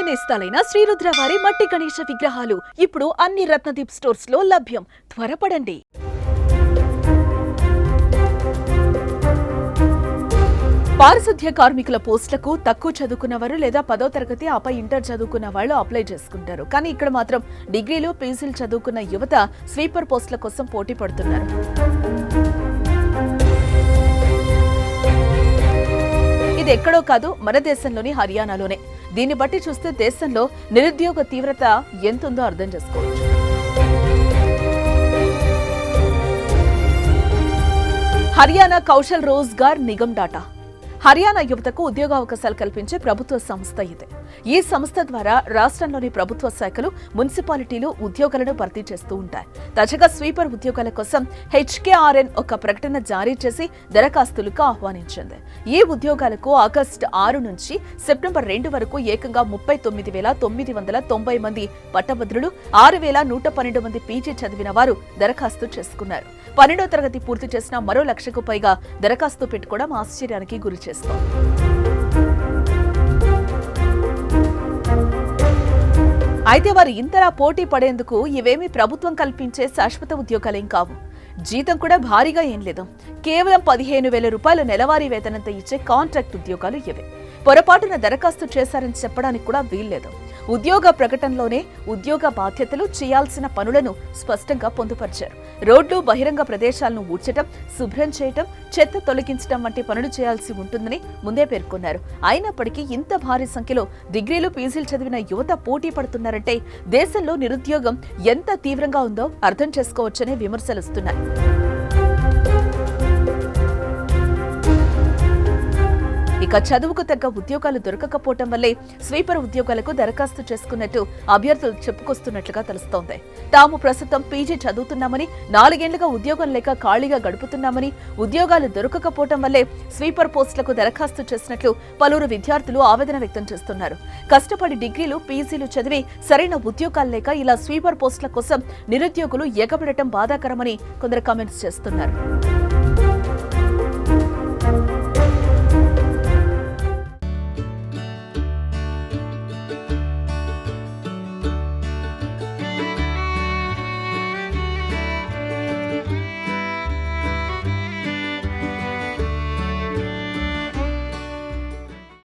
నేస్తాలైన శ్రీరుద్ర వారి మట్టి గణేశ విగ్రహాలు ఇప్పుడు అన్ని రత్నదీప్ స్టోర్స్ లో లభ్యం. త్వరపడండి. పారిశుద్ధ్య కార్మికుల పోస్టులకు తక్కువ చదువుకున్నవారు లేదా 10వ తరగతి ఆపై ఇంటర్ చదువుకున్న వాళ్ళు అప్లై చేసుకుంటారు. కానీ ఇక్కడ మాత్రం డిగ్రీలు పీజీలు చదువుకున్న యువత స్వీపర్ పోస్టుల కోసం పోటీ పడుతున్నారు. ఇది ఎక్కడో కాదు, మన దేశంలోని హర్యానాలోనే. దీన్ని బట్టి చూస్తే దేశంలో నిరుద్యోగ తీవ్రత ఎంతుందో అర్థం చేసుకోవచ్చు. హర్యానా కౌశల్ రోజ్గార్ నిగమ్ డాటా హర్యానా యువతకు ఉద్యోగావకాశాలు కల్పించే ప్రభుత్వ సంస్థ ఇది. ఈ సంస్థ ద్వారా రాష్ట్రంలోని ప్రభుత్వ శాఖలు, మున్సిపాలిటీలు ఉద్యోగాలను భర్తీ చేస్తూ ఉంటాయి. తాజాగా స్వీపర్ ఉద్యోగాల కోసం HKRN ఒక ప్రకటన జారీ చేసి దరఖాస్తులకు ఆహ్వానించింది. ఈ ఉద్యోగాలకు ఆగస్టు 6 నుంచి సెప్టెంబర్ 2 వరకు ఏకంగా 39,990 మంది పట్టభద్రులు, 6,112 మంది పీజీ చదివిన వారు దరఖాస్తు చేసుకున్నారు. 12వ తరగతి పూర్తి చేసిన మరో 1,00,000కు పైగా దరఖాస్తు పెట్టుకోవడం ఆశ్చర్యానికి గురిచేస్తుంది. అయితే వారు ఇంతలా పోటీ పడేందుకు ఇవేమీ ప్రభుత్వం కల్పించే శాశ్వత ఉద్యోగాలేం కావు. జీతం కూడా భారీగా ఏం లేదు. కేవలం 15,000 రూపాయల నెలవారీ వేతనంతో ఇచ్చే కాంట్రాక్ట్ ఉద్యోగాలు ఇవే. పొరపాటున దరఖాస్తు చేశారని చెప్పడానికి కూడా వీల్లేదు. ఉద్యోగ ప్రకటనలోనే ఉద్యోగ బాధ్యతలు, చేయాల్సిన పనులను స్పష్టంగా పొందుపరిచారు. రోడ్లు, బహిరంగ ప్రదేశాలను ఊడ్చడం, శుభ్రం చేయటం, చెత్త తొలగించడం వంటి పనులు చేయాల్సి ఉంటుందని ముందే పేర్కొన్నారు. అయినప్పటికీ ఇంత భారీ సంఖ్యలో డిగ్రీలు, పీజీలు చదివిన యువత పోటీ పడుతున్నారంటే దేశంలో నిరుద్యోగం ఎంత తీవ్రంగా ఉందో అర్థం చేసుకోవచ్చనే విమర్శలుస్తున్నాయి. ఇక చదువుకు తగ్గ ఉద్యోగాలు దొరకకపోవటం వల్లే స్వీపర్ ఉద్యోగాలకు దరఖాస్తు చేసుకున్నట్టు అభ్యర్థులు చెప్పుకొస్తున్నట్లుగా తెలుస్తోంది. తాము ప్రస్తుతం పీజీ చదువుతున్నామని, 4 ఏళ్లుగా ఉద్యోగం లేక ఖాళీగా గడుపుతున్నామని, ఉద్యోగాలు దొరకకపోవటం వల్లే స్వీపర్ పోస్టులకు దరఖాస్తు చేసినట్లు పలువురు విద్యార్థులు ఆవేదన వ్యక్తం చేస్తున్నారు. కష్టపడి డిగ్రీలు, పీజీలు చదివి సరైన ఉద్యోగాలు లేక ఇలా స్వీపర్ పోస్టుల కోసం నిరుద్యోగులు ఎగబడటం బాధాకరమని కొందరు కామెంట్స్ చేస్తున్నారు.